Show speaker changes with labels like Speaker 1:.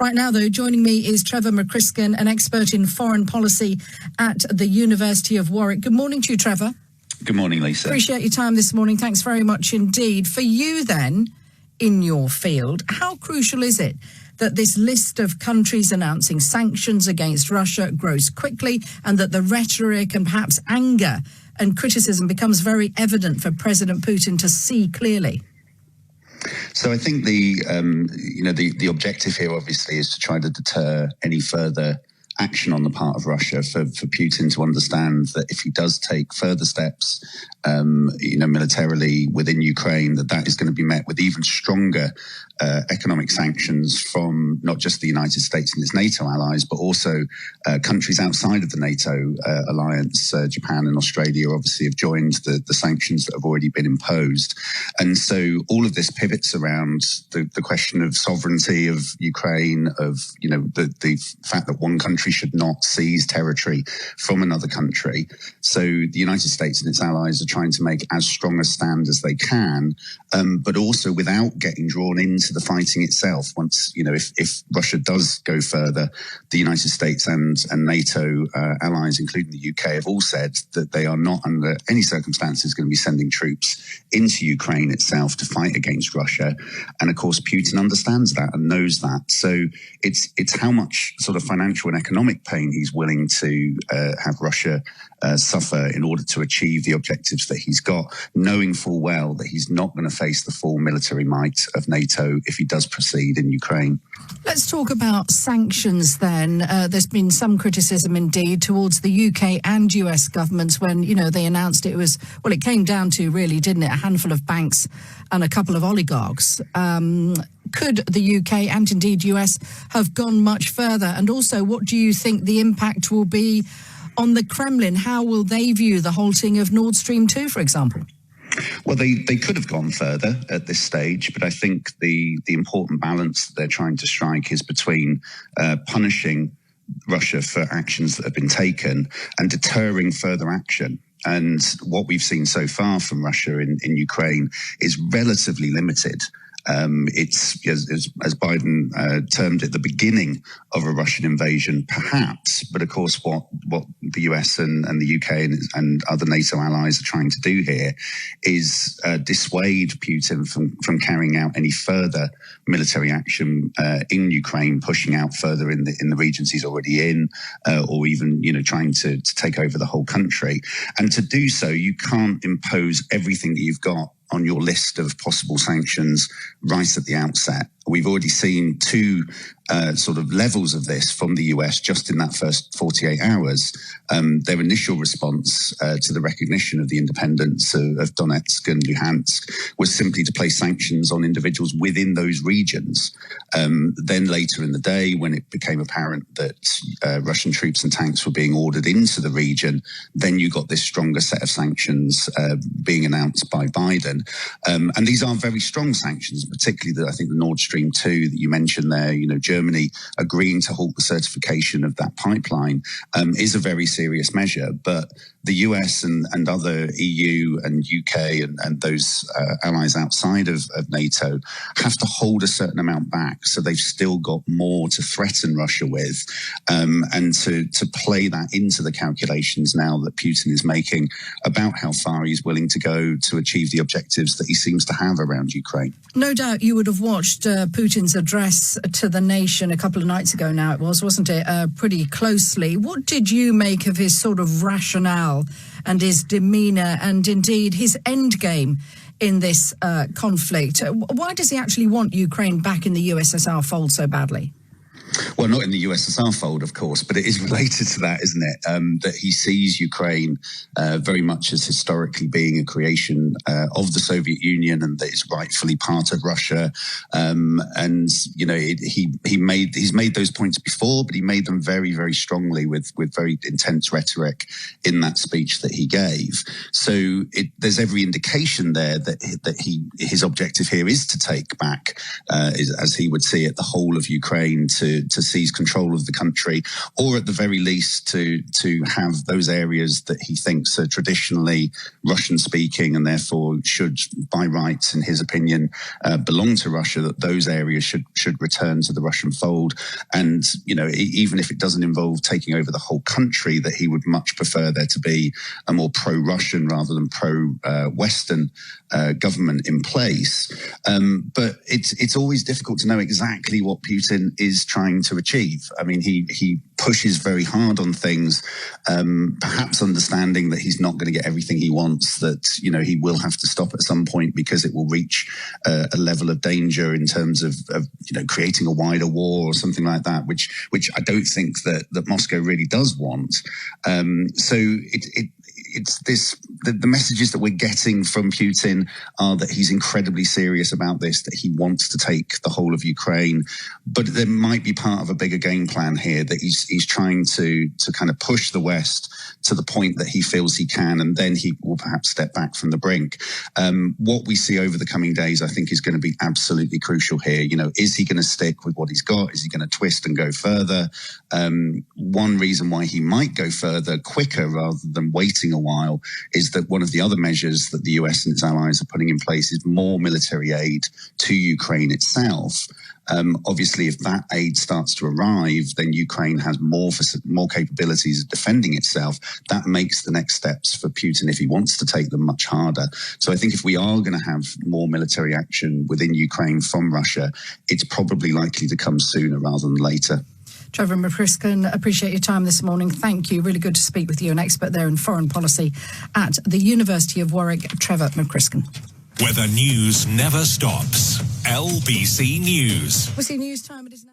Speaker 1: Right now, though, joining me is Trevor McCrisken, an expert in foreign policy at the University of Warwick. Good morning to you, Trevor.
Speaker 2: Good morning, Lisa.
Speaker 1: Appreciate your time this morning. Thanks very much indeed. For you, then, in your field, how crucial is it that this list of countries announcing sanctions against Russia grows quickly and that the rhetoric and perhaps anger and criticism becomes very evident for President Putin to see clearly?
Speaker 2: So I think the objective here obviously is to try to deter any further action on the part of Russia for Putin to understand that if he does take further steps, militarily within Ukraine, that is going to be met with even stronger economic sanctions from not just the United States and its NATO allies, but also countries outside of the NATO alliance. Japan and Australia obviously have joined the sanctions that have already been imposed. And so all of this pivots around the question of sovereignty of Ukraine, of, the fact that one country should not seize territory from another country. So the United States and its allies are trying to make as strong a stand as they can, but also without getting drawn into the fighting itself. Once, if Russia does go further, the United States and NATO allies, including the UK, have all said that they are not under any circumstances going to be sending troops into Ukraine itself to fight against Russia. And of course, Putin understands that and knows that. So it's how much sort of financial and economic pain he's willing to have Russia suffer in order to achieve the objectives that he's got, knowing full well that he's not going to face the full military might of NATO if he does proceed in Ukraine.
Speaker 1: Let's talk about sanctions then. There's been some criticism indeed towards the UK and US governments when, they announced it came down to really, didn't it, a handful of banks and a couple of oligarchs. Could the UK and indeed US have gone much further? And also, what do you think the impact will be on the Kremlin? How will they view the halting of Nord Stream 2, for example?
Speaker 2: Well, they could have gone further at this stage, but I think the important balance that they're trying to strike is between punishing Russia for actions that have been taken and deterring further action. And what we've seen so far from Russia in Ukraine is relatively limited. It's, as Biden termed it, the beginning of a Russian invasion, perhaps. But of course, what the US and the UK and other NATO allies are trying to do here is dissuade Putin from carrying out any further military action in Ukraine, pushing out further in the regions he's already in, or even trying to take over the whole country. And to do so, you can't impose everything that you've got on your list of possible sanctions right at the outset. We've already seen two sort of levels of this from the US just in that first 48 hours. Their initial response to the recognition of the independence of Donetsk and Luhansk was simply to place sanctions on individuals within those regions. Then later in the day, when it became apparent that Russian troops and tanks were being ordered into the region, then you got this stronger set of sanctions being announced by Biden. And these are very strong sanctions, particularly I think the Nord Stream 2 that you mentioned there, Germany agreeing to halt the certification of that pipeline is a very serious measure. But the US and other EU and UK and those allies outside of NATO have to hold a certain amount back. So they've still got more to threaten Russia with and to play that into the calculations now that Putin is making about how far he's willing to go to achieve the objectives that he seems to have around Ukraine.
Speaker 1: No doubt you would have watched Putin's address to the nation a couple of nights ago now, wasn't it, pretty closely. What did you make of his sort of rationale and his demeanour and indeed his end game in this conflict? Why does he actually want Ukraine back in the USSR fold so badly?
Speaker 2: Well, not in the USSR fold, of course, but it is related to that, isn't it? That he sees Ukraine very much as historically being a creation of the Soviet Union and that it's rightfully part of Russia. And, he's made those points before, but he made them very, very strongly with very intense rhetoric in that speech that he gave. So there's every indication there that his objective here is to take back, as he would see it, the whole of Ukraine to to seize control of the country, or at the very least to have those areas that he thinks are traditionally Russian-speaking and therefore should, by rights, in his opinion, belong to Russia, that those areas should return to the Russian fold. And, even if it doesn't involve taking over the whole country, that he would much prefer there to be a more pro-Russian rather than pro-Western government in place. But it's always difficult to know exactly what Putin is trying to achieve. I mean, he pushes very hard on things, perhaps understanding that he's not going to get everything he wants, that, he will have to stop at some point because it will reach a level of danger in terms of creating a wider war or something like that, which I don't think that Moscow really does want. So it's this, the messages that we're getting from Putin are that he's incredibly serious about this, that he wants to take the whole of Ukraine, but there might be part of a bigger game plan here, that he's trying to kind of push the West to the point that he feels he can, and then he will perhaps step back from the brink. What we see over the coming days, I think, is going to be absolutely crucial here. Is he going to stick with what he's got? Is he going to twist and go further? One reason why he might go further quicker rather than waiting a while is that one of the other measures that the US and its allies are putting in place is more military aid to Ukraine itself. Obviously, if that aid starts to arrive, then Ukraine has more capabilities of defending itself. That makes the next steps for Putin, if he wants to take them, much harder. So I think if we are going to have more military action within Ukraine from Russia, it's probably likely to come sooner rather than later.
Speaker 1: Trevor McCrisken, appreciate your time this morning. Thank you. Really good to speak with you, an expert there in foreign policy at the University of Warwick, Trevor McCrisken.
Speaker 3: Where the news never stops. LBC News.
Speaker 1: We see news time. It is now.